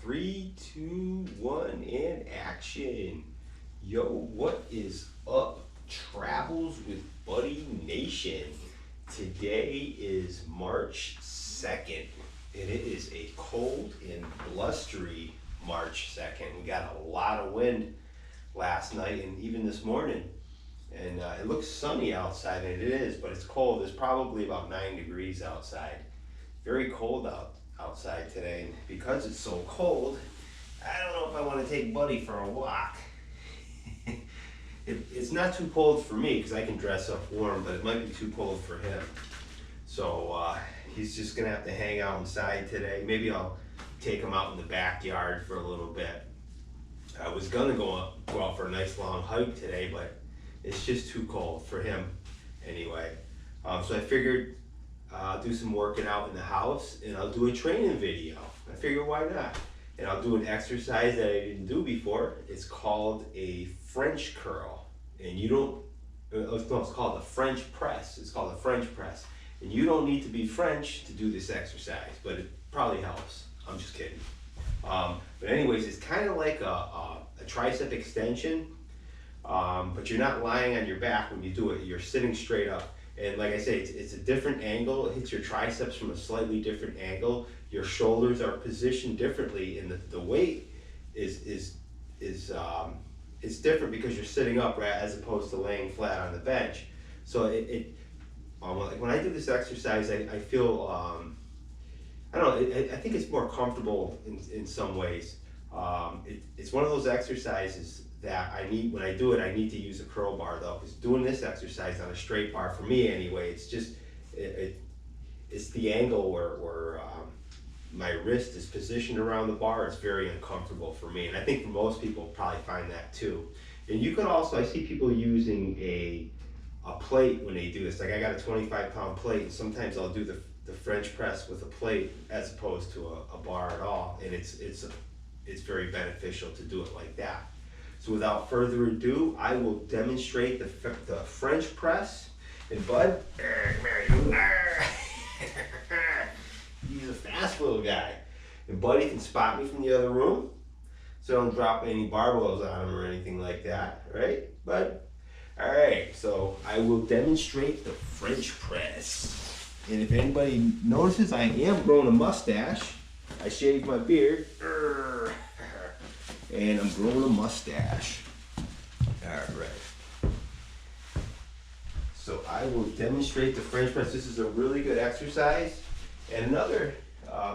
Three, two, one, and action. Yo, what is up, Travels with Buddy Nation? Today is March 2nd, and it is a cold and blustery March 2nd. We got a lot of wind last night and even this morning, and it looks sunny outside, and it is, but it's cold. It's probably about 9 degrees outside. Very cold outside today, and because it's so cold, I don't know if I want to take Buddy for a walk. It's not too cold for me because I can dress up warm, but it might be too cold for him. So he's just gonna have to hang out inside today. Maybe I'll take him out in the backyard for a little bit. I was gonna go out for a nice long hike today, but it's just too cold for him anyway. So I figured I'll do some working out in the house, and I'll do a training video. I figured, why not? And I'll do an exercise that I didn't do before. It's called a French curl, and you don't, it's called a French press. It's called a French press, and you don't need to be French to do this exercise, but it probably helps. I'm just kidding. But anyways, it's kind of like a tricep extension, but you're not lying on your back when you do it. You're sitting straight up. And like I say, it's a different angle. It hits your triceps from a slightly different angle. Your shoulders are positioned differently, and the weight is different because you're sitting up, right, as opposed to laying flat on the bench. So when I do this exercise, I feel I don't know. I think it's more comfortable in some ways. It's one of those exercises that I need, when I do it, I need to use a curl bar though, because doing this exercise on a straight bar, for me anyway, it's just, it's the angle where my wrist is positioned around the bar. It's very uncomfortable for me, and I think for most people probably find that too. And you can also, I see people using a plate when they do this. Like I got a 25-pound plate, and sometimes I'll do the French press with a plate as opposed to a bar at all, and it's very beneficial to do it like that. So without further ado, I will demonstrate the French press. And Bud, he's a fast little guy. And Buddy can spot me from the other room, so I don't drop any barbells on him or anything like that, right, Bud? All right, so I will demonstrate the French press. And if anybody notices, I am growing a mustache. I shaved my beard. And I'm growing a mustache. All right. So I will demonstrate the French press. This is a really good exercise. And another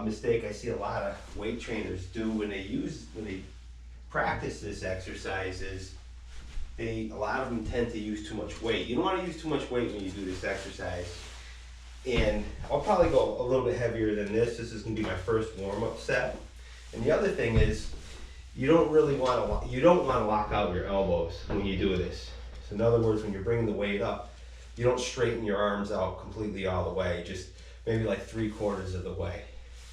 mistake I see a lot of weight trainers do when they practice this exercise is a lot of them tend to use too much weight. You don't want to use too much weight when you do this exercise. And I'll probably go a little bit heavier than this. This is going to be my first warm-up set. And the other thing is, you don't want to lock out your elbows when you do this. So in other words, when you're bringing the weight up, you don't straighten your arms out completely all the way, just maybe like 3/4 of the way,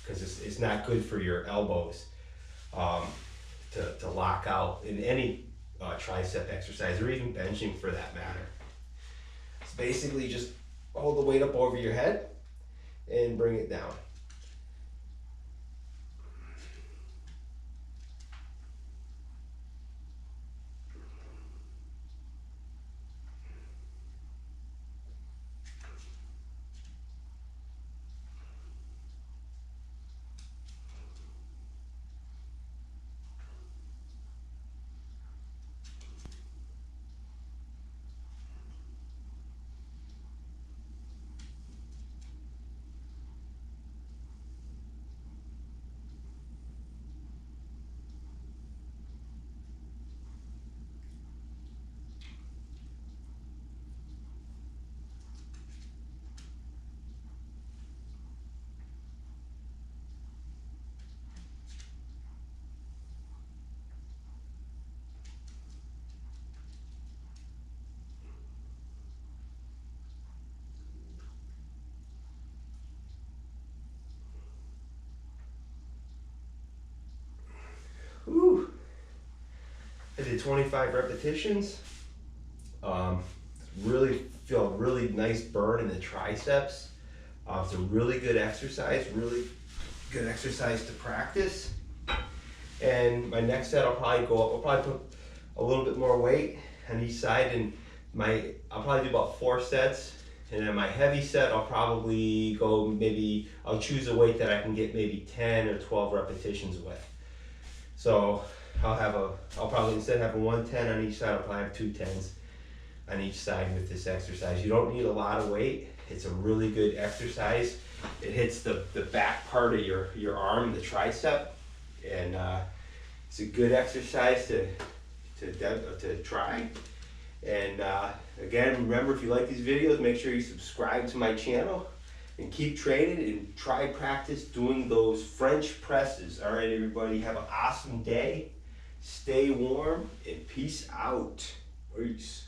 because it's not good for your elbows to lock out in any tricep exercise, or even benching for that matter. It's basically just hold the weight up over your head and bring it down. Whew. I did 25 repetitions. Really feel a really nice burn in the triceps. It's a really good exercise to practice. And my next set I'll probably go up, I'll probably put a little bit more weight on each side, and I'll probably do about 4 sets. And then my heavy set, I'll probably go I'll choose a weight that I can get maybe 10 or 12 repetitions with. So I'll probably, instead of having 110 on each side, I'll probably have 2 10s on each side with this exercise. You don't need a lot of weight. It's a really good exercise. It hits the back part of your arm, the tricep, and it's a good exercise to try. And again, remember, if you like these videos, make sure you subscribe to my channel and keep training and try practice doing those French presses. All right, everybody, have an awesome day. Stay warm and peace out. Peace.